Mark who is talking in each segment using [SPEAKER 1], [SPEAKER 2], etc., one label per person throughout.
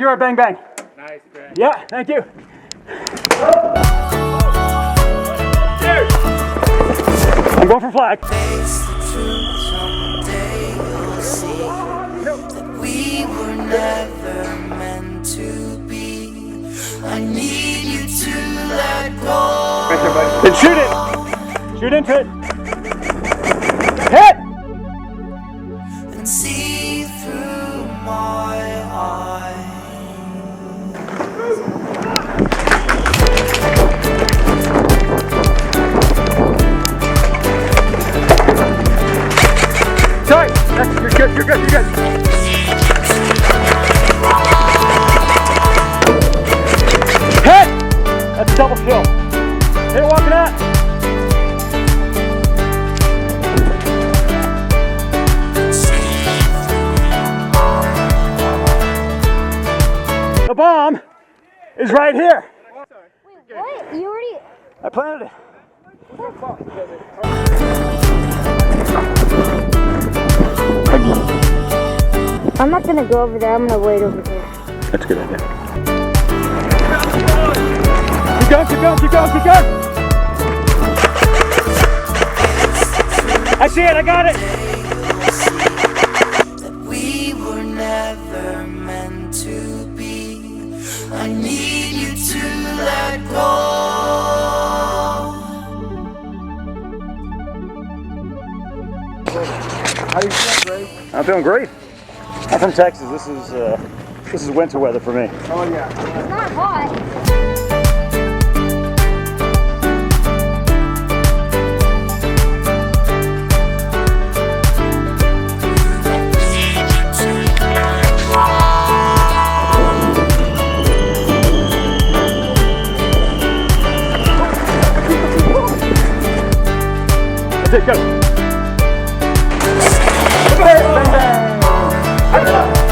[SPEAKER 1] you're a bang bang.
[SPEAKER 2] Nice, Greg.
[SPEAKER 1] Yeah, thank you. I'm going for flag.
[SPEAKER 3] We were never meant to be. I need you to let go.
[SPEAKER 1] Then shoot it. Shoot into it. Hit.
[SPEAKER 3] And see through my eyes.
[SPEAKER 1] Sorry. You're good. You're good. You're good. Hit. That's a double kill. Hit it walking out. The bomb is right here.
[SPEAKER 4] Wait, what? You already...
[SPEAKER 1] I planted it.
[SPEAKER 4] I'm not gonna go over there, I'm gonna wait over here.
[SPEAKER 1] That's a good idea. Keep going, keep going, keep going, keep going. I see it, I got it.
[SPEAKER 3] We were never meant to be. I need you to let go.
[SPEAKER 2] How do you feel, Greg?
[SPEAKER 1] I'm feeling great. I'm from Texas. This is winter weather for me.
[SPEAKER 2] Oh, yeah.
[SPEAKER 4] It's not hot.
[SPEAKER 1] That's it, go.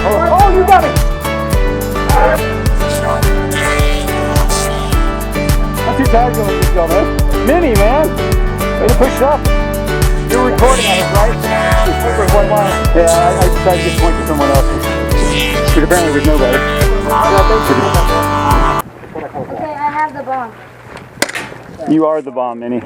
[SPEAKER 1] Oh, you got it! Not too tired going this go, man. Mini, man. Way to push it up. You're recording on it, right? Yeah, I decided to get points to someone else. Because apparently there's nobody.
[SPEAKER 4] Okay, I have the bomb.
[SPEAKER 1] You are the bomb, Minnie.